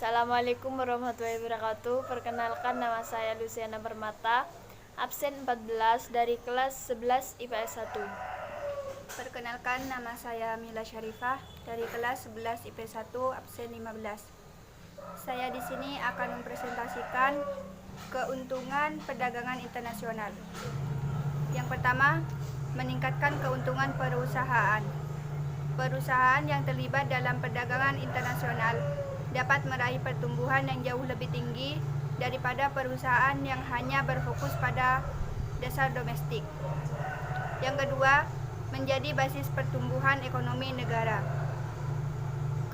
Assalamualaikum warahmatullahi wabarakatuh. Perkenalkan, nama saya Luciana Permata, absen 14 dari kelas 11 IPS 1. Perkenalkan, nama saya Mila Syarifah dari kelas 11 IPS 1 absen 15. Saya di sini akan mempresentasikan keuntungan perdagangan internasional. Yang pertama, meningkatkan keuntungan perusahaan. Perusahaan yang terlibat dalam perdagangan internasional dapat meraih pertumbuhan yang jauh lebih tinggi daripada perusahaan yang hanya berfokus pada dasar domestik. Yang kedua, menjadi basis pertumbuhan ekonomi negara.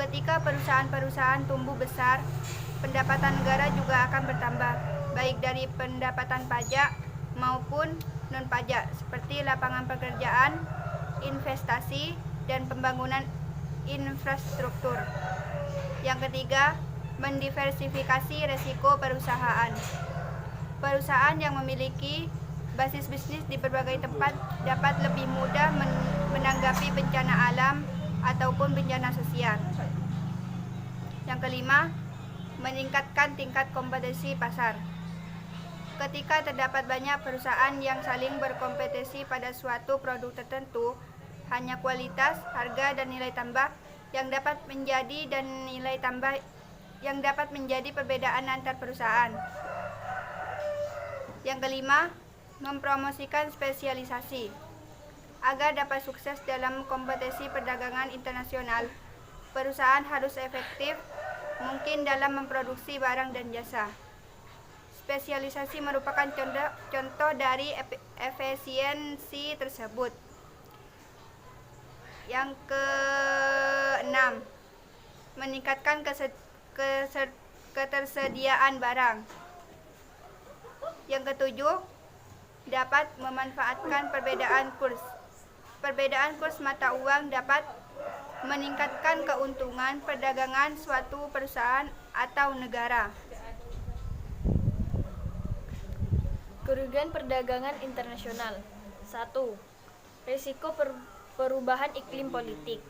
Ketika perusahaan-perusahaan tumbuh besar, pendapatan negara juga akan bertambah, baik dari pendapatan pajak maupun non-pajak, seperti lapangan pekerjaan, investasi, dan pembangunan infrastruktur. Yang ketiga, mendiversifikasi resiko perusahaan. Perusahaan yang memiliki basis bisnis di berbagai tempat dapat lebih mudah menanggapi bencana alam ataupun bencana sosial. Yang kelima, meningkatkan tingkat kompetisi pasar. Ketika terdapat banyak perusahaan yang saling berkompetisi pada suatu produk tertentu, hanya kualitas, harga, dan nilai tambah yang dapat menjadi perbedaan antar perusahaan. Yang kelima, mempromosikan spesialisasi. Agar dapat sukses dalam kompetisi perdagangan internasional, perusahaan harus efektif mungkin dalam memproduksi barang dan jasa. Spesialisasi merupakan contoh dari efisiensi tersebut. Yang keenam, meningkatkan ketersediaan barang. Yang ketujuh, dapat memanfaatkan perbedaan kurs. Perbedaan kurs mata uang dapat meningkatkan keuntungan perdagangan suatu perusahaan atau negara. Kerugian perdagangan internasional. 1. Risiko perubahan iklim politik.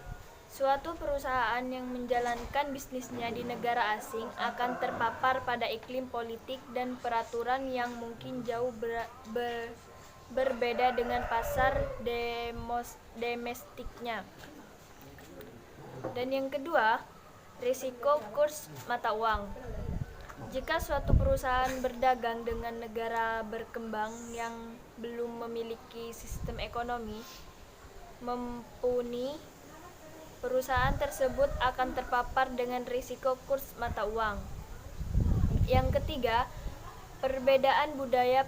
Suatu perusahaan yang menjalankan bisnisnya di negara asing akan terpapar pada iklim politik dan peraturan yang mungkin jauh berbeda dengan pasar domestiknya. Dan yang kedua, risiko kurs mata uang. Jika suatu perusahaan berdagang dengan negara berkembang yang belum memiliki sistem ekonomi mumpuni, perusahaan tersebut akan terpapar dengan risiko kurs mata uang. Yang ketiga, perbedaan budaya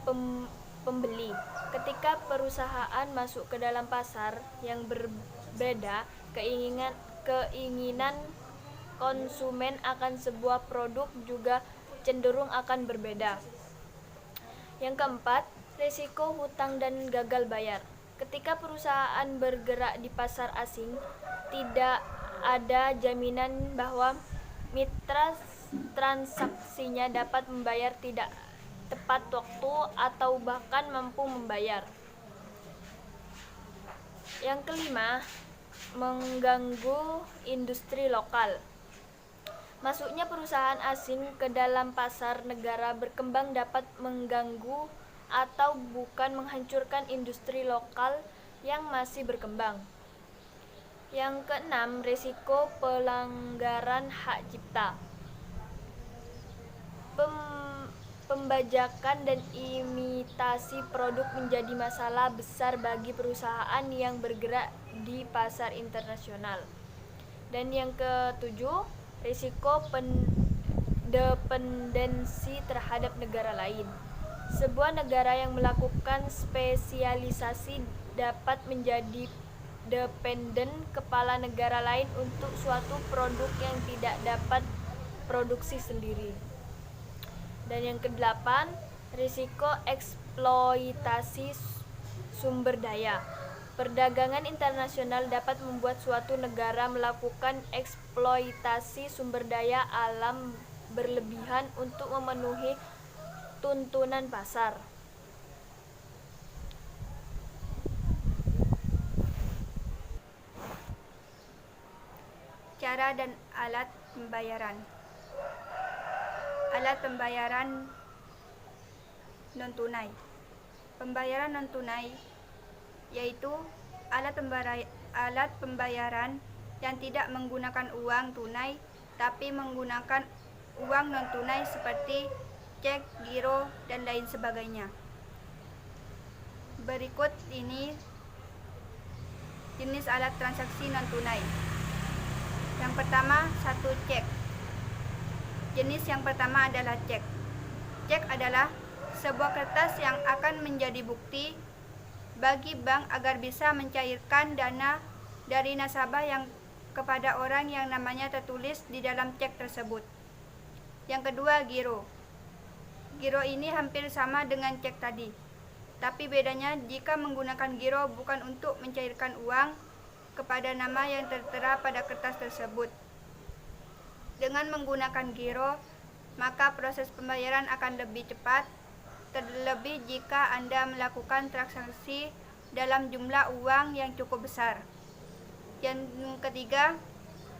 pembeli. Ketika perusahaan masuk ke dalam pasar yang berbeda, keinginan konsumen akan sebuah produk juga cenderung akan berbeda. Yang keempat, risiko hutang dan gagal bayar. Ketika perusahaan bergerak di pasar asing, tidak ada jaminan bahwa mitra transaksinya dapat membayar tidak tepat waktu atau bahkan mampu membayar. Yang kelima, mengganggu industri lokal. Masuknya perusahaan asing ke dalam pasar negara berkembang dapat mengganggu atau bukan menghancurkan industri lokal yang masih berkembang. Yang keenam, risiko pelanggaran hak cipta. Pembajakan dan imitasi produk menjadi masalah besar bagi perusahaan yang bergerak di pasar internasional. Dan yang ketujuh, risiko dependensi terhadap negara lain. Sebuah negara yang melakukan spesialisasi dapat menjadi dependen kepada negara lain untuk suatu produk yang tidak dapat produksi sendiri. Dan yang kedelapan, risiko eksploitasi sumber daya. Perdagangan internasional dapat membuat suatu negara melakukan eksploitasi sumber daya alam berlebihan untuk memenuhi tuntunan pasar. Cara dan alat pembayaran. alat pembayaran non-tunai. Pembayaran non-tunai yaitu alat pembayaran yang tidak menggunakan uang tunai tapi menggunakan uang non-tunai seperti cek, giro, dan lain sebagainya. Berikut ini jenis alat transaksi non-tunai. Yang pertama, satu cek. Jenis yang pertama adalah cek. Cek adalah sebuah kertas yang akan menjadi bukti bagi bank agar bisa mencairkan dana dari nasabah yang kepada orang yang namanya tertulis di dalam cek tersebut. Yang kedua, giro. Giro ini hampir sama dengan cek tadi, tapi bedanya jika menggunakan giro bukan untuk mencairkan uang kepada nama yang tertera pada kertas tersebut. Dengan menggunakan giro, maka proses pembayaran akan lebih cepat, terlebih jika Anda melakukan transaksi dalam jumlah uang yang cukup besar. Yang ketiga,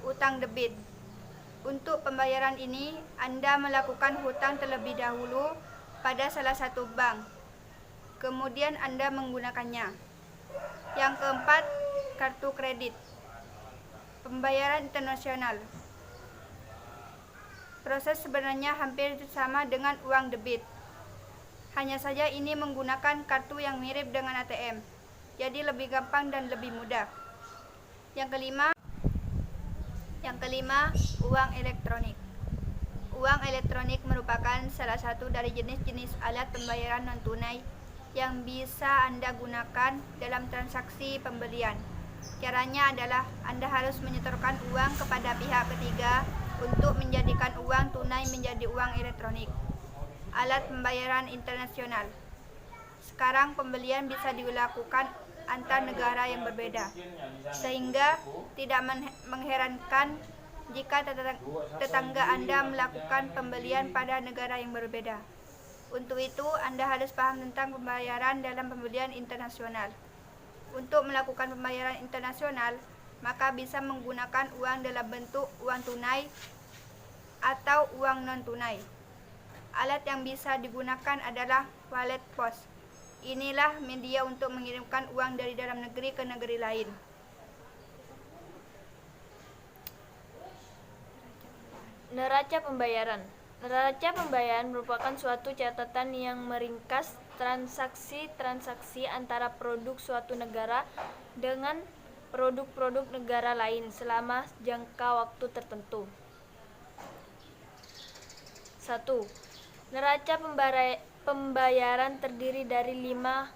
utang debit. Untuk pembayaran ini, Anda melakukan hutang terlebih dahulu pada salah satu bank, kemudian Anda menggunakannya. Yang keempat, kartu kredit. Pembayaran internasional. Proses sebenarnya hampir sama dengan uang debit. Hanya saja ini menggunakan kartu yang mirip dengan ATM, jadi lebih gampang dan lebih mudah. Yang kelima, uang elektronik. Uang elektronik merupakan salah satu dari jenis-jenis alat pembayaran non-tunai yang bisa Anda gunakan dalam transaksi pembelian. Caranya adalah Anda harus menyetorkan uang kepada pihak ketiga untuk menjadikan uang tunai menjadi uang elektronik. Alat pembayaran internasional. Sekarang pembelian bisa dilakukan antar negara yang berbeda, sehingga tidak mengherankan jika tetangga Anda melakukan pembelian pada negara yang berbeda. Untuk itu, Anda harus paham tentang pembayaran dalam pembelian internasional. Untuk melakukan pembayaran internasional, maka bisa menggunakan uang dalam bentuk uang tunai atau uang non-tunai. Alat yang bisa digunakan adalah wallet pos. Inilah media untuk mengirimkan uang dari dalam negeri ke negeri lain. Neraca pembayaran. Neraca pembayaran merupakan suatu catatan yang meringkas transaksi-transaksi antara produk suatu negara dengan produk-produk negara lain selama jangka waktu tertentu. 1. Neraca pembayaran terdiri dari 5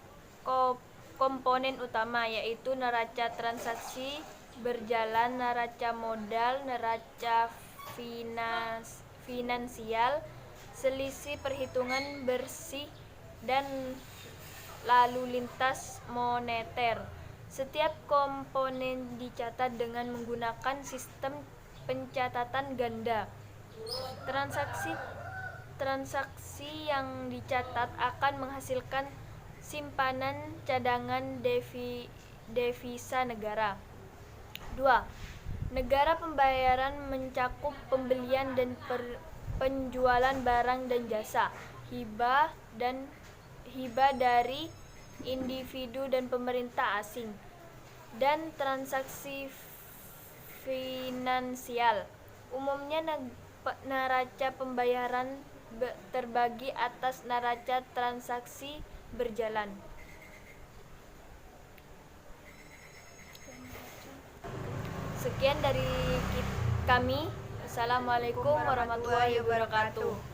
komponen utama, yaitu neraca transaksi berjalan, neraca modal, neraca finansial, selisih perhitungan bersih, dan lalu lintas moneter. Setiap komponen dicatat dengan menggunakan sistem pencatatan ganda. Transaksi yang dicatat akan menghasilkan simpanan cadangan devisa negara. 2. Negara pembayaran mencakup pembelian dan penjualan barang dan jasa, hibah dari individu dan pemerintah asing, dan transaksi finansial. Umumnya neraca pembayaran terbagi atas neraca transaksi berjalan. Sekian dari kami. Assalamualaikum warahmatullahi wabarakatuh.